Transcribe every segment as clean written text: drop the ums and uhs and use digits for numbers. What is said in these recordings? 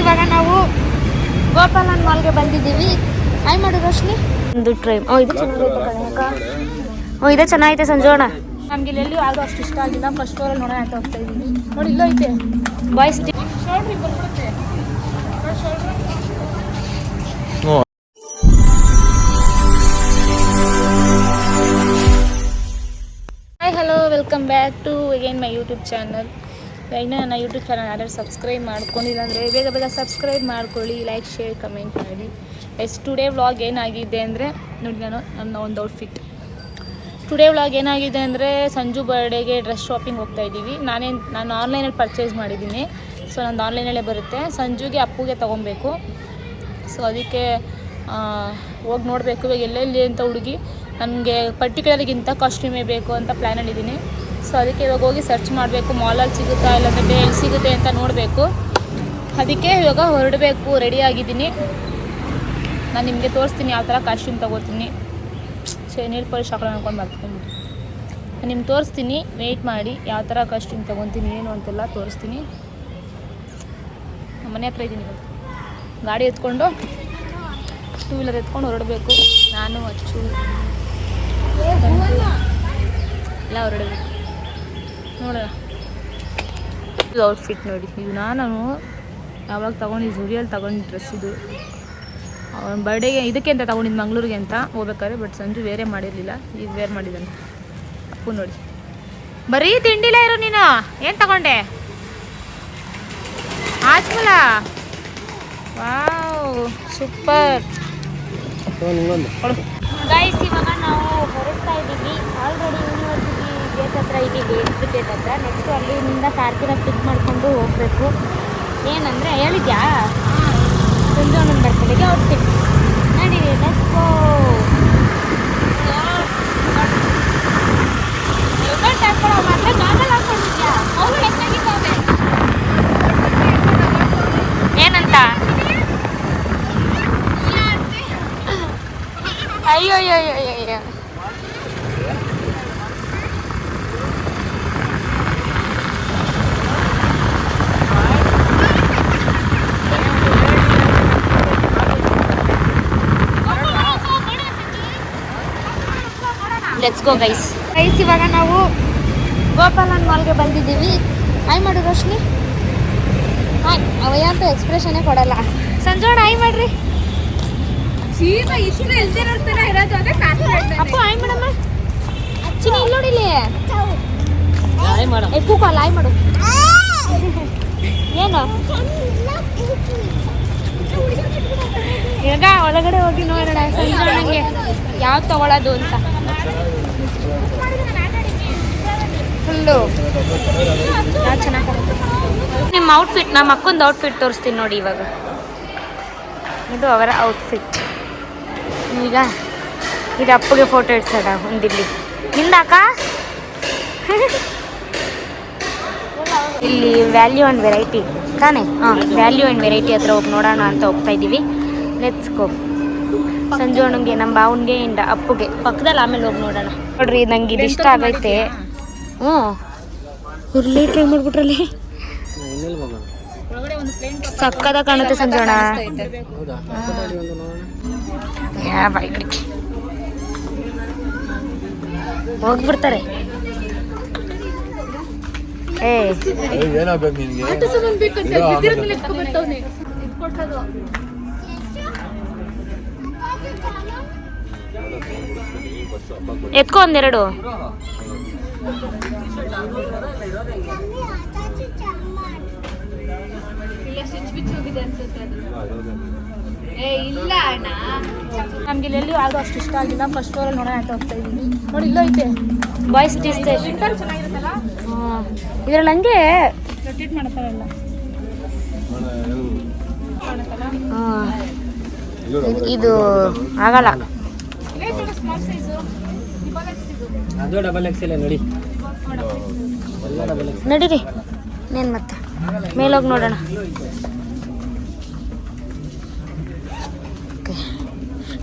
ಇವಾಗ ನಾವು ಗೋಪಾಲನ್ ಮಾಲ್ಗೆ ಬಂದಿದ್ದೀವಿ. ಹಾಯ್ ಮಾಡು ರೋಶ್ನಿ. ಒಂದು ಟ್ರೈನ್. ಇದು ಚೆನ್ನಾಗೈತೆ ಕಣಕ. ಇದು ಚೆನ್ನಾಗೈತೆ ಸಂಜೋಣ. ನಮ್ಗೆ ಇಲ್ಲೆಲ್ಲೂ ಯಾವುದು ಅಷ್ಟು ಇಷ್ಟ ಆಗಿಲ್ಲ. ಫಸ್ಟ್ ಫ್ಲೋರಲ್ಲಿ ನೋಡೋಣ ಅಂತ ಹೋಗ್ತಾ ಇದ್ದೀವಿ. ನೋಡಿ ಇಲ್ಲೋ ಐತೆ boys. Hi hello, welcome back to again my YouTube channel. ಇನ್ನೂ ನನ್ನ ಯೂಟ್ಯೂಬ್ ಚಾನಲ್ ಯಾರು ಸಬ್ಸ್ಕ್ರೈಬ್ ಮಾಡ್ಕೊಂಡಿಲ್ಲ ಅಂದರೆ ಬೇಗ ಸಬ್ಸ್ಕ್ರೈಬ್ ಮಾಡ್ಕೊಳ್ಳಿ, ಲೈಕ್ ಶೇರ್ ಕಮೆಂಟ್ ಮಾಡಿ. ಟುಡೇ ವ್ಲಾಗ್ ಏನಾಗಿದೆ ಅಂದರೆ ನೋಡಿ, ನನ್ನ ಒಂದು ಔಟ್ಫಿಟ್. ಟುಡೇ ವ್ಲಾಗ್ ಏನಾಗಿದೆ ಅಂದರೆ ಸಂಜು ಬರ್ಡೇಗೆ ಡ್ರೆಸ್ ಶಾಪಿಂಗ್ ಹೋಗ್ತಾ ಇದ್ದೀವಿ. ನಾನು ಆನ್ಲೈನಲ್ಲಿ ಪರ್ಚೇಸ್ ಮಾಡಿದ್ದೀನಿ. ಸೊ ನಂದು ಆನ್ಲೈನಲ್ಲೇ ಬರುತ್ತೆ. ಸಂಜುಗೆ ಅಪ್ಪುಗೆ ತೊಗೊಬೇಕು. ಸೊ ಅದಕ್ಕೆ ಹೋಗಿ ನೋಡಬೇಕು ಇವಾಗ ಎಲ್ಲೆಲ್ಲಿ ಅಂತ ಹುಡುಗಿ. ನನಗೆ ಪರ್ಟಿಕ್ಯುಲರ್ಗಿಂತ ಕಾಸ್ಟ್ಯೂಮೇ ಬೇಕು ಅಂತ ಪ್ಲ್ಯಾನಲ್ಲಿದ್ದೀನಿ. ಸೊ ಅದಕ್ಕೆ ಇವಾಗ ಹೋಗಿ ಸರ್ಚ್ ಮಾಡಬೇಕು, ಮಾಲಲ್ಲಿ ಸಿಗುತ್ತಾ ಇಲ್ಲಾಂದರೆ ಎಲ್ಲಿ ಸಿಗುತ್ತೆ ಅಂತ ನೋಡಬೇಕು. ಅದಕ್ಕೆ ಇವಾಗ ಹೊರಡಬೇಕು, ರೆಡಿ ಆಗಿದ್ದೀನಿ. ನಾನು ನಿಮಗೆ ತೋರಿಸ್ತೀನಿ ಯಾವ ಥರ ಕಾಸ್ಟ್ಯೂಮ್ ತೊಗೋತೀನಿ. ನೀರು ಪಾಲಿಶ್ ಹಾಕೊಳ್ಳೋಣ ಅನ್ಕೊಂಡು ಬರ್ತೀನಿ. ನಾನು ನಿಮ್ಗೆ ತೋರಿಸ್ತೀನಿ, ವೆಯ್ಟ್ ಮಾಡಿ. ಯಾವ ಥರ ಕಾಸ್ಟ್ಯೂಮ್ ತೊಗೊತೀನಿ ಏನು ಅಂತೆಲ್ಲ ತೋರಿಸ್ತೀನಿ. ನಮ್ಮ ಮನೆ ಹತ್ರ ಇದ್ದೀನಿ. ಗಾಡಿ ಎತ್ಕೊಂಡು, ಟೂ ವೀಲರ್ ಎತ್ಕೊಂಡು ಹೊರಡಬೇಕು. ನಾನು ಅಚ್ಚು ಎಲ್ಲ ಹೊರಡಬೇಕು. ನೋಡೋಣ. ಇದು ಔಟ್ಫಿಟ್ ನೋಡಿ. ಇದು ನಾನು ಯಾವಾಗ ತೊಗೊಂಡಿದ್ದು, ಜುಡಿಯಲ್ಲಿ ತೊಗೊಂಡಿದ್ದು ಡ್ರೆಸ್ ಇದು. ಅವನ ಬರ್ಡೇಗೆ ಇದಕ್ಕೆ ಅಂತ ತೊಗೊಂಡಿದ್ದು, ಮಂಗ್ಳೂರಿಗೆ ಅಂತ ಹೋಗ್ಬೇಕಾದ್ರೆ. ಬಟ್ ಸಂಜು ವೇರೇ ಮಾಡಿರಲಿಲ್ಲ, ಈಗ ವೇರ್ ಮಾಡಿದ್ದಾನೆ. ಅಪ್ಪು ನೋಡಿ, ಬರೀ ತಿಂಡಿಲೇ ಇರು ನೀನು. ಏನು ತಗೊಂಡೆ? ಆಜ್ಮಲ. Wow, super. ಗೈಸ್, ಇವಾಗ ನಾವು ಹೊರಡ್ತಾ ಇದ್ದೀವಿ. ಆಲ್ರೆಡಿ ಯೂನಿವರ್ಸಿಟಿ ಗೇಟ್ ಹತ್ರ ಇದ್ದೀವಿ, ಎಂಟ್ರಿ ಗೇಟ್ ಹತ್ರ. ನೆಕ್ಸ್ಟು ಅಲ್ಲಿಂದ ಕಾರ್ತಿನ ಪಿಕ್ ಮಾಡಿಕೊಂಡು ಹೋಗಬೇಕು. ಏನಂದರೆ ಹೇಳಿದ್ಯಾ, ಸಂಜೆ ಒಂದೊಂದು ಬರ್ತಡೆಗೆ ಔಟ್ಫಿಟ್. ನಡಿ, ಲೆಟ್ಸ್ ಗೋ. ಹೆಲ್ಮೆಟ್ ಹಾಕೊಳ್ಳೋ ಮಾತ್ರ ಗಾಗಲ್ ಹಾಕೊಂಡಿದ್ಯಾ? ಅವ್ರು ಹೆಚ್ಚಾಗಿದ್ದಾವೆ. ಏನಂತ? ಅಯ್ಯೋ ಅಯ್ಯೋ ಅಯ್ಯೋ ಅಯ್ಯೋ. Let's go guys. ಇವಾಗ ನಾವು ಗೋಪಾಲನ್ ಮಾಲ್ಗೆ ಬಂದಿದ್ದೀವಿ. ಹಾಯ್ ಮಾಡು ರೋಶ್ನಿ. ಹಾಯ್. ಅವಯ್ಯ ಅಂತ ಎಕ್ಸ್ಪ್ರೆಷನ್ನೇ ಕೊಡಲ್ಲ. ಸಂಜೋಣ ಹಾಯ್ ಮಾಡ್ರಿ. ಅಪ್ಪ ಹಾಯ್ ಮಾಡಮ್ಮ. ಚಿನ್ನ ಇಲ್ಲಿ ನೋಡಿಲಿ. ಕೂಕಲ್ಲ ಹಾಯ್ ಮಾಡು. ಏನು ಈಗ ಒಳಗಡೆ ಹೋಗಿ ನೋಡೋಣ ಸಂಜೋಣಂಗೆ ಯಾವ್ದು ತಗೊಳ್ಳೋದು ಅಂತ. ಫುಲ್ಲು ಯಾವ ಚೆನ್ನಾಗಿ ನಿಮ್ಮ ಔಟ್ಫಿಟ್. ನಮ್ಮ ಅಕ್ಕೊಂದು ಔಟ್ಫಿಟ್ ತೋರಿಸ್ತೀನಿ ನೋಡಿ. ಇವಾಗ ಇದು ಅವರ ಔಟ್ಫಿಟ್. ಈಗ ಇದು ಅಪ್ಪಗೆ ಫೋಟೋ ಇಡ್ಸೋಣ ಒಂದಿಲ್ಲಿ. ನಿಂದಾಕ ಇಲ್ಲಿ ವ್ಯಾಲ್ಯೂ ಆ್ಯಂಡ್ ವೆರೈಟಿ ತಾನೇ? ಹಾಂ, ವ್ಯಾಲ್ಯೂ ಆ್ಯಂಡ್ ವೆರೈಟಿ ಹತ್ರ ಹೋಗಿ ನೋಡೋಣ ಅಂತ ಹೋಗ್ತಾ ಇದ್ದೀವಿ. Let's go. ಸಂಜು ಅಣ್ಣಂಗೆ, ನಮ್ಮ ಬಾವನಿಗೆ, ಇಂದ ಅಪ್ಪುಗೆ ಪಕ್ಕದಲ್ಲಿ ಆಮೇಲೆ ಹೋಗಿ ನೋಡೋಣ. ನೋಡ್ರಿ, ನಂಗೆ ಇದು ಇಷ್ಟ ಆಗೈತೆ. ಹ್ಞೂ, ಉರ್ಲಿ ಟ್ರೈ ಮಾಡ್ಬಿಟ್ರಲ್ಲಿ ಸಕ್ಕದ ಕಾಣುತ್ತೆ ಸಂಜೋಣ. ಹೋಗ್ಬಿಡ್ತಾರೆ. ಎತ್ಕೊ ಒಂದೆರಡು. ಇಲ್ಲ ಅಣ್ಣ, ನಮ್ಗೆ ಇಲ್ಲೆಲ್ಲೂ ಯಾವುದು ಅಷ್ಟು ಇಷ್ಟ ಆಗಿಲ್ಲ. ಫಸ್ಟ್ ಫ್ಲೋರಲ್ಲಿ ನೋಡೋಣ ಅಂತ ಹೋಗ್ತಾ ಇದ್ದೀವಿ. ನೋಡಿ ಇಲ್ಲೋ ಐತೆ ಬಾಯ್ಸ್ ಟೀ ಸ್ಟೇಷನ್. ಹಾಂ, ಇದರಲ್ಲಿ ಹಂಗೆ ರೊಟೇಟ್ ಮಾಡ್ತಾರಲ್ಲ. ಹಾಂ, ಇದು ಆಗಲ್ಲ. ನಡೀರಿ ಇನ್ನೇನು ಮತ್ತೆ ಮೇಲೋಗಿ ನೋಡೋಣ.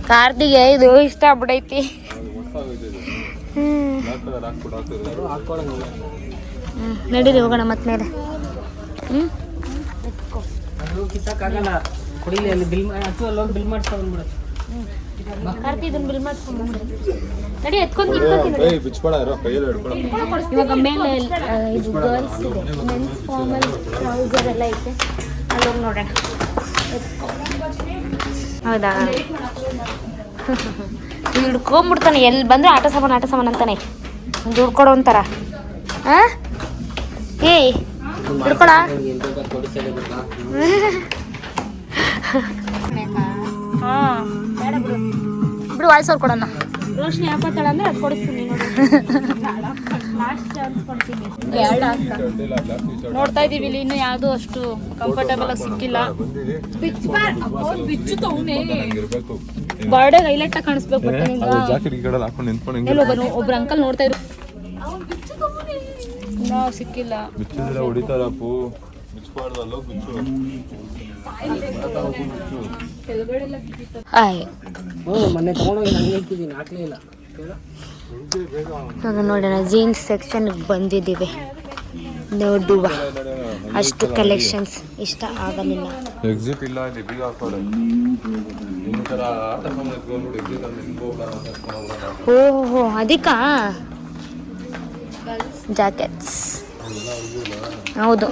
ಕಾರ್ತಿಗೆ ಇದು ಇಷ್ಟ ಆಗ್ಬಿಡೈತಿ. ನಡೀರಿ ಹೋಗೋಣ ಮತ್ತೆ ಮೇಲೆ. ಕಿತ್ತಕ್ಕಾಗಲ್ಲ ಕುಡಿಲಿ ಅಲ್ಲಿ ಬಿಲ್ ಅಥವಾ ಅಲ್ಲೋಗಿ ಬಿಲ್ ಮಾಡಿಸ್ಕೊಂಡು ಬಂದ್ಬಿಡು. ಕಾರ್ತಿ ಇದನ್ನ ಬಿಲ್ ಮಾಡ್ಕೊಂಡು ನಡಿ ಎತ್ಕೊಂಡು ಇವಾಗ ಮೇಲೆ ಇದು ಗರ್ಲ್ಸ್ ಇದೆ, ಮೆನ್ಸ್ ಫಾರ್ಮಲ್ ಟ್ರೌಸರ್ ಎಲ್ಲ ಐತೆ, ಅಲ್ಲೋಗಿ ನೋಡೋಣ. ಹೌದಾ ಹಿಡ್ಕೊಂಬಿಡ್ತಾನೆ, ಎಲ್ಲಿ ಬಂದ್ರೆ ಆಟ ಸಾಮಾನು ಅಂತಾನೆ, ದುಡ್ಡು ಕೊಡೋ ಅಂತಾರ. ಹಾಂ ಏಯ್ ಹಿಡ್ಕೊಳ ಹಾಂ ಬೇಡ ಬಿಡು ಬಿಡು, ವಾಯ್ಸ್ ಅವ್ರು ಕೊಡೋಣ. ರೋಶ್ನಿ ಹಾಕೋತಾಳ ಅಂದ್ರೆ ಅದು ಕೊಡಿಸ್ತೀನಿ ನೋಡಿ. ಲಾಸ್ಟ್ ಚಾನ್ಸ್ ಕೊಡ್ತೀನಿ. ನೋಡ್ತಾ ಇದೀವಿ ಇಲ್ಲಿ, ಇನ್ನೂ ಯಾವುದು ಅಷ್ಟು ಕಂಫರ್ಟಬಲ್ ಆಗಿ ಸಿಕ್ಕಿಲ್ಲ. ಬರ್ಡೇ ಹೈಲೈಟ್ ಆಗಿ ಕಾಣಿಸ್ಬೇಕು. ಒಬ್ರು ಅಂಕಲ್ ನೋಡ್ತಾ ಇದ್ರು, ಸಿಕ್ಕಿಲ್ಲ. ನೋಡೋಣ, ಜೀನ್ಸ್ ಸೆಕ್ಷನ್ ಬಂದಿದ್ದೀವಿ, ನೋಡುವ. ಅಷ್ಟು ಕಲೆಕ್ಷನ್ಸ್ ಇಷ್ಟ ಆಗಲಿಲ್ಲ. ಎಕ್ಸಿಟ್ ಇಲ್ಲ, ಓಹೋ ಅದಕ್ಕಾ ಜಾಕೆಟ್ಸ್. ಹೌದು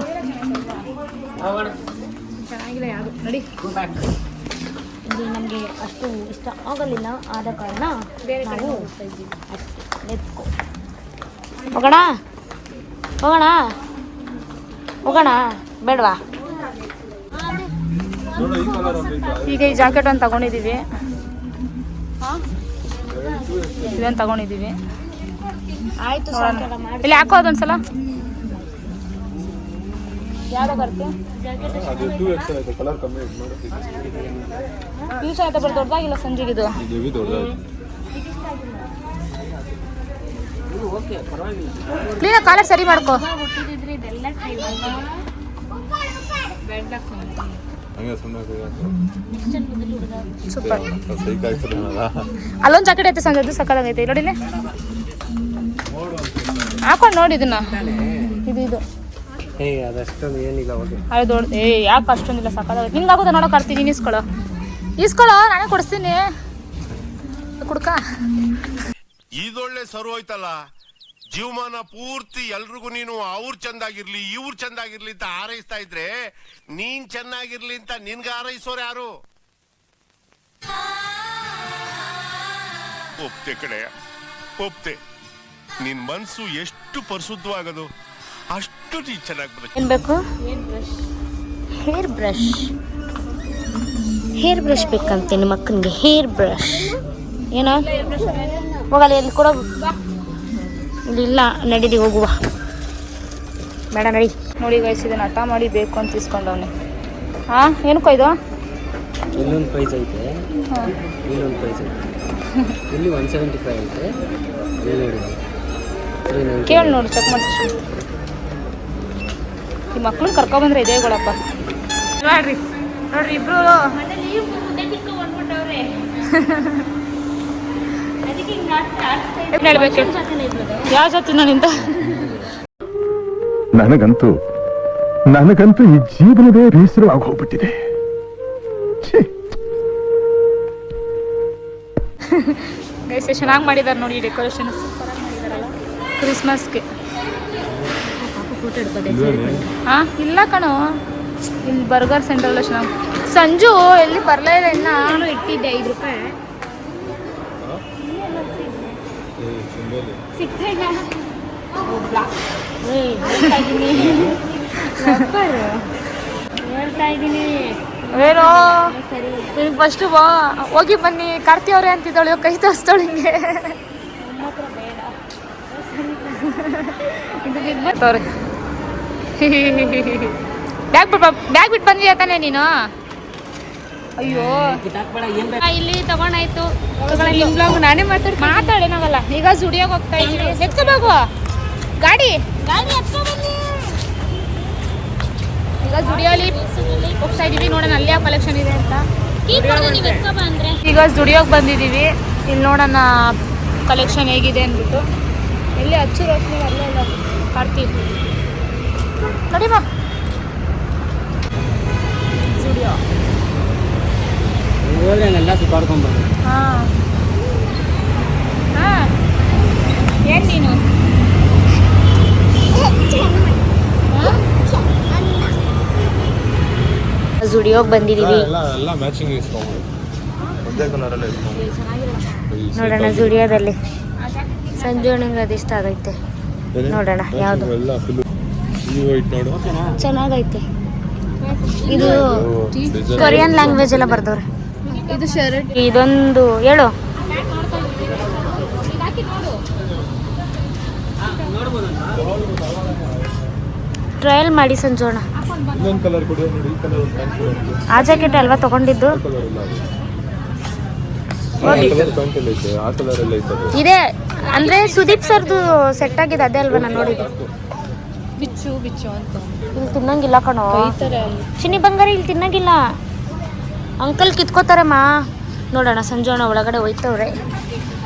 ಚೆನ್ನಾಗಿದೆ ಯಾವುದು ನೋಡಿ. ಇದು ನಮಗೆ ಅಷ್ಟು ಇಷ್ಟ ಆಗಲಿಲ್ಲ, ಆದ ಕಾರಣ ನಾವು ಅಷ್ಟು ಲೆಟ್ಸ್ ಗೋ. ಹೋಗೋಣ ಬೇಡವಾ? ಈಗ ಈ ಜಾಕೆಟ್ ಒಂದು ತಗೊಂಡಿದ್ದೀವಿ, ಇದನ್ನು ತಗೊಂಡಿದ್ದೀವಿ. ಆಯಿತು, ಇಲ್ಲಿ ಹಾಕೋ ಅದೊಂದ್ಸಲ. ಯಾವ್ದು ಬರುತ್ತೆ ಪೀಸ್ ಆಯ್ತಾ? ಬರ್ ದೊಡ್ಡದಾಗಿಲ್ಲ ಸಂಜೆಗೆ ಇದು. ಕ್ಲೀನಾಗಿ ಕಾಲರ್ ಸರಿ ಮಾಡ್ಕೋ. ಸೂಪರ್. ಅಲ್ಲೊಂದು ಜಾಕೆಟ್ ಐತೆ ಸಂಜೆ, ಅದು ಸಕ್ಕತ್ತಾಗೈತೆ ನೋಡಿಲ್ಲ. ಹಾಕೊಂಡು ನೋಡಿ ಇದನ್ನ, ಇದು ಅದಷ್ಟೊಂದು ಏನಿಲ್ಲ. ಅದು ದೊಡ್ಡ ಯಾಕೆ ಅಷ್ಟೊಂದಿಲ್ಲ, ಸಕ್ಕತ್ತಾಗೈತೆ. ನಿಂಗೆ ಆಗೋದ ನೋಡೋಕೆ ಆಡ್ತೀನಿ, ನೀನು ಇಸ್ಕೊಳ್ಳೋ ನಾನೇ ಕೊಡಿಸ್ತೀನಿ. ಕುಡ್ಕ ಇದೊಳ್ಳೆ ಸರು ಹೋಯ್ತಲ್ಲ, ಜೀವಮಾನ ಪೂರ್ತಿ ಎಲ್ರಿಗೂ ನೀನು ಅವ್ರು ಚಂದಾಗಿರ್ಲಿ ಇವ್ರು ಚಂದಾಗಿರ್ಲಿ ಅಂತ ಹಾರೈಸ್ತಾ ಇದ್ರೆ, ನೀನ್ ಚೆನ್ನಾಗಿರ್ಲಿ ಅಂತ ನಿನ್ಗೆ ಹಾರೈಸೋರು ಯಾರು? ಒಪ್ತೆ ಕಡೆಯ ಒಪ್ತೆ. ನಿನ್ ಮನ್ಸು ಎಷ್ಟು ಪರಿಶುದ್ಧವಾಗದು ಅಷ್ಟು ನೀ ಚೆನ್ನಾಗಿ ಬರುತ್ತೆ. ಏನ್ ಬೇಕು? ಹೇರ್ ಬ್ರಷ್ ಬೇಕಂತೆ ನಿಮ್ಮ ಅಕ್ಕನಿಗೆ. ಹೇರ್ ಬ್ರಷ್ ಏನೋ ಹೋಗಲ್ಲ, ಎಲ್ಲಿ ಕೂಡ ಇಲ್ಲ. ನಡೀರಿ ಹೋಗುವ, ಬೇಡ ನಡಿ. ನೋಡಿ ಗೈಸ್, ಇದನ್ನ ಹಠ ಮಾಡಿ ಬೇಕು ಅಂತ ಇಸ್ಕೊಂಡವನೆ. ಹಾಂ ಏನಕ್ಕೋ ಇದು? ಇಲ್ಲೊಂದು ಪ್ರೈಸ್ ಐತೆ, ಇಲ್ಲೊಂದು ಪ್ರೈಸ್ ಐತೆ. ಇಲ್ಲಿ 175 ಐತೆ. ಕೇಳಿ ನೋಡಿ, ಚೆಕ್ ಮಾಡಿಸಿ. ಈ ಮಕ್ಳನ್ನ ಕರ್ಕೊಬಂದ್ರೆ ಇದೇ ಗೋಳಪ್ಪ. ನೋಡ್ರಿ ಇಬ್ರು ಹೇಳ್ಬೇಕು ಯಾವ ಜೊತೆ ನಾನಿಂದ. ನನಗಂತೂ ಈ ಜೀವನವೇ ಬೇಸರವಾಗಿ ಹೋಗ್ಬಿಟ್ಟಿದೆ. ಚೆನ್ನಾಗಿ ಮಾಡಿದಾರೆ ನೋಡಿ, ಡೆಕೋರೇಷನ್ ಸೂಪರಾಗಿ ಮಾಡಿದಾರಲ್ಲ ಕ್ರಿಸ್ಮಸ್ಗೆ. ಹಾಂ ಇಲ್ಲ ಕಣೋ, ಇಲ್ಲಿ ಬರ್ಗರ್ ಸೆಂಟ್ರಲ್ಲ ಚೆನ್ನಾಗಿ. ಸಂಜು ಎಲ್ಲಿ ಬರಲೇ ಇಲ್ಲ ಇನ್ನ. ನಾನು ಇಟ್ಟಿದ್ದೆ 5 ರೂಪಾಯಿ. ಹೇಳ್ತಾ ಇದ್ದೀನಿ ಏನೋ. ನಿಮ್ಗೆ ಫಸ್ಟು ಹೋಗಿ ಬನ್ನಿ ಕಾರ್ತಿ ಅವ್ರೆ ಅಂತಿದ್ದಾಳೆ, ಕೈ ತೋರಿಸ್ತಾಳೆ ಹಿಂಗೆ. ಬ್ಯಾಗ್ ಬಿಟ್ಟು ಬಂದಿದ್ಯಾ ತಾನೇ ನೀನು? ಅಯ್ಯೋ ಇಲ್ಲಿ ತಗೊಂಡಾಯ್ತು. ನಾನೇ ಮಾತಾಡೇನಾಗಲ್ಲ. ಈಗ ಜುಡಿಯೋಗಿ ಹೋಗ್ತಾ ಇದ್ದೀವಿ. ಎತ್ಕೋಬೇಕು ಗಾಡಿ ಎತ್ಕೊಬನ್ನಿ. ಈಗ ಜುಡಿಯೋಲಿ ಹೋಗ್ತಾ ಇದೀವಿ, ನೋಡೋಣ ಅಲ್ಲಿ ಯಾವ ಕಲೆಕ್ಷನ್ ಇದೆ ಅಂತ. ಈಗ ಜುಡಿಯೋಗೆ ಬಂದಿದ್ದೀವಿ, ಇಲ್ಲಿ ನೋಡೋಣ ಕಲೆಕ್ಷನ್ ಹೇಗಿದೆ ಅಂದ್ಬಿಟ್ಟು. ಎಲ್ಲಿ ಹಚ್ಚು ರೋಶ್ನಿ ಅಲ್ಲೇ ಇಲ್ಲ ಕಾರ್ತಿ ನೋಡಿ. ಸ್ಟುಡಿಯೋ. ಹೋದ್ರೆ ಎಲ್ಲ ಸುತ್ತಾಡ್ಕೊಂಡ್ಬರ್ಬೋದು. ಹಾಂ ಹಾಂ ಏನು ನೀನು ಜುಡಿಯೋಗೆ ಬಂದಿದ್ದೀವಿ. ಎಲ್ಲ ಮ್ಯಾಚಿಂಗ್ ಇಸ್ಕೊಂಬೋದು, ಒಂದೇ ಕಲರಲ್ಲೇ ಇಸ್ಕೊಂಬೋದು. ನೋಡೋಣ ಜುಡಿಯೋದಲ್ಲಿ ಸಂಜು ಅಣ್ಣಂಗೆ ಅದು ಇಷ್ಟ ಆಗೈತೆ. ನೋಡೋಣ ಯಾವುದು ಎಲ್ಲ ಫುಲ್ ವೈಟ್ ನೋಡು, ಚೆನ್ನಾಗೈತೆ. ಇದು ಕೊರಿಯನ್ ಲ್ಯಾಂಗ್ವೇಜ್ ಎಲ್ಲ ಬರ್ದವ್ರೆ. ಇದು ಶರ್ಟ್. ಇದೊಂದು ಹೇಳು. ಟ್ರಯಲ್ ಮಾಡಿ ಸಂಜೋಣ. ಇನ್ನೊಂದು ಕಲರ್ ಕೊಡಿ ನೋಡಿ, ಈ ಕಲರ್ ಪ್ಯಾಂಟ್ ಕೊಡಿ. ಆ ಜಾಕೆಟ್ ಅಲ್ವಾ ತಗೊಂಡಿದ್ದು? ಕಲರ್ ಇಲ್ಲ ಅದು. ನೋಡಿ ಕಲರ್ ಪ್ಯಾಂಟ್ ಎಲ್ಲ ಐತೆ, ಆ ಕಲರ್ ಎಲ್ಲ ಐತೆ ಅದು. ಇದೆ ಅಂದ್ರೆ ಸುದೀಪ್ ಸರ್ದು ಸೆಟ್ ಆಗಿದೆ ಅದೇ ಅಲ್ವಾ ನಾನು ನೋಡಿದ್ದು. ಬಿಚ್ಚು ಬಿಚ್ಚು ಅಂತ ಇಲ್ಲಿ ತಿನ್ನಂಗಿಲ್ಲ ಕಣೋ ಬೈತಾರೆ ಅಲ್ಲಿ. ಚಿನ್ನಿ ಬಂಗಾರಿ, ಇಲ್ಲಿ ತಿನ್ನಂಗಿಲ್ಲ. ಅಂಕಲ್ ಕಿತ್ಕೋತಾರೆ ಮಾ. ನೋಡೋಣ ಸಂಜೋಣ ಒಳಗಡೆ ಹೋಯ್ತವ್ರೆ.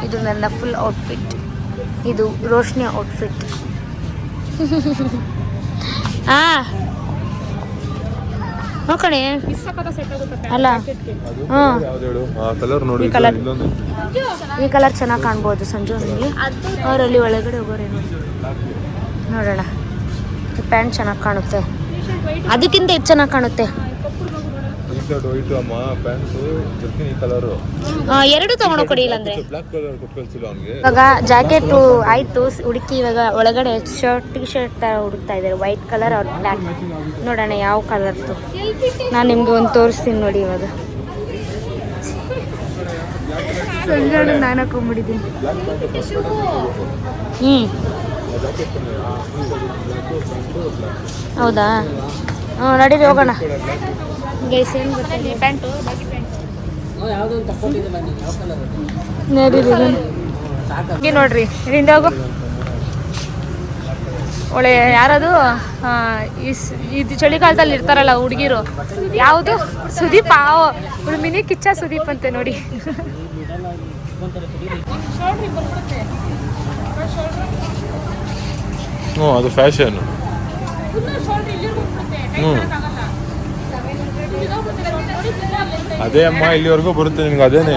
ಇದು ನನ್ನ ಫುಲ್ ಔಟ್ಫಿಟ್. ಇದು ರೋಶ್ನಿ ಔಟ್ಫಿಟ್. ನೋಡ್ಕಣೆ ಅಲ್ಲ. ಹಾಂ ಯಾವ್ದು ಹೇಳು? ಆ ಕಲರ್ ನೋಡಿ, ಈ ಕಲರ್. ಇಲ್ಲೊಂದು ಈ ಕಲರ್ ಚೆನ್ನಾಗಿ ಕಾಣ್ಬೋದು ಸಂಜೋನಿಗೆ. ಅವರಲ್ಲಿ ಒಳಗಡೆ ಹೋಗೋರೆ ನೋಡಿ. ನೋಡೋಣ. ಈ ಪ್ಯಾಂಟ್ ಚೆನ್ನಾಗಿ ಕಾಣುತ್ತೆ, ಅದಕ್ಕಿಂತ ಹೆಚ್ಚು ಚೆನ್ನಾಗಿ ಕಾಣುತ್ತೆ. ವೈಟ್ ಅಮ್ಮ ಪ್ಯಾಂಟು, ಜರ್ಕಿನ್ ಈ ಕಲರು. ಎರಡು ತಗೊಂಡು ಕೊಡಿ ಇಲ್ಲಾಂದ್ರೆ. ಬ್ಲಾಕ್ ಕಲರ್ ಕೊಟ್ಕೊಳ್ಸಿಲ್ಲ ಅವ್ನಿಗೆ. ಇವಾಗ ಜಾಕೆಟು ಆಯಿತು ಹುಡುಕಿ. ಇವಾಗ ಒಳಗಡೆ ಟಿ ಶರ್ಟ್ ಥರ ಹುಡುಕ್ತಾ ಇದ್ದಾರೆ, ವೈಟ್ ಕಲರ್ ಅವ್ರ ಬ್ಲ್ಯಾಕ್. ನೋಡೋಣ ಯಾವ ಕಲರ್ದು. ನಾನು ನಿಮಗೆ ಒಂದು ತೋರಿಸ್ತೀನಿ ನೋಡಿ. ಇವಾಗ ಸಂಜೆ ನಾನು ಹಾಕೊಂಡ್ಬಿಟ್ಟಿದ್ದೀನಿ. ಹೌದಾ? ನಡೀರಿ ಹೋಗೋಣ. ಗೈಸ್ ಏನು ಗೊತ್ತಿದೆ ಪ್ಯಾಂಟು ಯಾವುದೋ ಒಂದು ತಕ್ಕೊಂಡಿದ್ದೆ ಬನ್ನಿ, ಯಾವ ಕಲರ್ ಅದು? ನಡೀರಿ ನೋಡ್ರಿ ಇಲ್ಲಿಂದ ಹೋಗು. ಒಳ್ಳೆ ಯಾರದು ಇದು ಚಳಿಗಾಲದಲ್ಲಿ ಇರ್ತಾರಲ್ಲ ಹುಡುಗಿರು, ಯಾವುದು ಸುದೀಪ್. ಮಿನಿ ಕಿಚ್ಚ ಸುದೀಪ್ ಅಂತೆ ನೋಡಿ. ಹ್ಞೂ ಅದು ಫ್ಯಾಷನ್. ಅದೇ ಅಮ್ಮ ಇಲ್ಲಿವರೆಗೂ ಬರುತ್ತೆ ನಿನ್ಗೆ. ಅದೇನೆ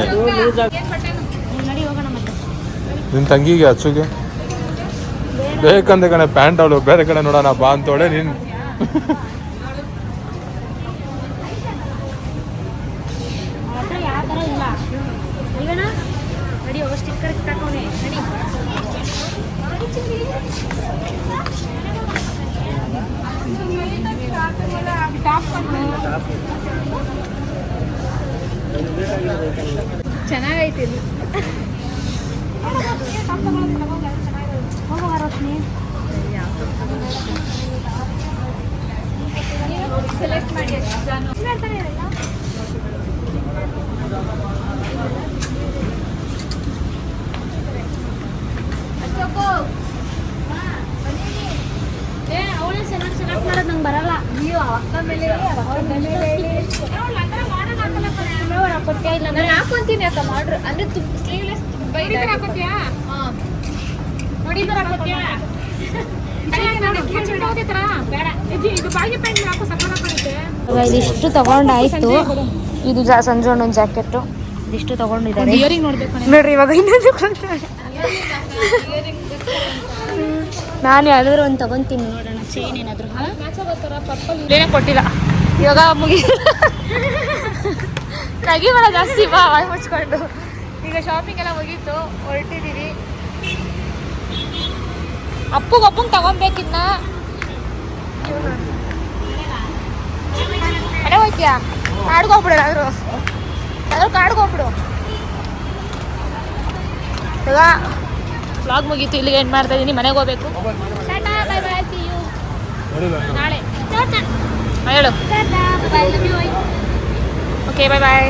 ನಿನ್ನ ತಂಗಿಗೆ ಅಚ್ಚುಗೆ ಬೇಕಂದ್ರೆ ಕಣೆ ಪ್ಯಾಂಟ್. ಅವಳು ಬೇರೆ ಕಡೆ ನೋಡೋಣ ಬಾ ಅಂತೋಳೆ ನೀನು. ಚೆನ್ನಾಗೈತಿ ಇದು. ಸೆಲೆಕ್ಟ್ ಮಾಡಿ. ಅವಳೇ ಸೆಲೆಕ್ಟ್ ಮಾಡೋದು ನಂಗೆ ಬರಲ್ಲ. ನೀವು ಅಕ್ಕ ಮೇಲೆ ಕೊಟ್ಟೆ ಇಲ್ಲ ನಾನು ಹಾಕೊಂತೀನಿ ಅಕ್ಕ ಮಾಡ್ರು. ಅಂದ್ರೆ ಸ್ಲೀವ್ಲೆಸ್ ಹಾಕೋತಿಯಾ? ನೋಡಿದ್ರೆ ಹಾಕೋತ್ಯಾ? ಇದಿಷ್ಟು ತಗೊಂಡಾಯ್ತು. ಇದು ಸಂಜೋಣ ಒಂದು ಜಾಕೆಟು ಇದಿಷ್ಟು ತಗೊಂಡಿದ್ದಾರೆ ನೋಡ್ರಿ. ಇವಾಗ ಇನ್ನೊಂದು ನಾನು ಯಾವ್ದಾದ್ರು ಒಂದು ತಗೊಂತೀನಿ ನೋಡೋಣ. ಚೈನ್ ಏನಾದ್ರು ಏನೇ ಕೊಟ್ಟಿಲ್ಲ. ಇವಾಗ ಮುಗಿ ತೆಗಿಬೇಡ ಜಾಸ್ತಿ, ಬಾ ಬಾಯ್ ಮುಚ್ಕೊಂಡು. ಈಗ ಶಾಪಿಂಗ್ ಎಲ್ಲ ಮುಗೀತು, ಹೊರಟಿದ್ದೀವಿ. ಅಪ್ಪಂಗೆ ತಗೊಬೇಕಿನ್ನ. ಅದೇ ಹೋಗ್ತೀಯಾ? ಕಾಡ್ಗೆ ಹೋಗ್ಬಿಡು. ಅದ್ರ ಕಾಡ್ಗೆ ಹೋಗ್ಬಿಡು. ಇವಾಗ ವ್ಲಾಗ್ ಮುಗೀತು, ಇಲ್ಲಿಗೆ ಎಂಡ್ ಮಾಡ್ತಾ ಇದ್ದೀನಿ. ಮನೆಗೆ ಹೋಗ್ಬೇಕು. ನಾಳೆ ಹೇಳು. ಓಕೆ ಬಾಯ್ ಬಾಯ್.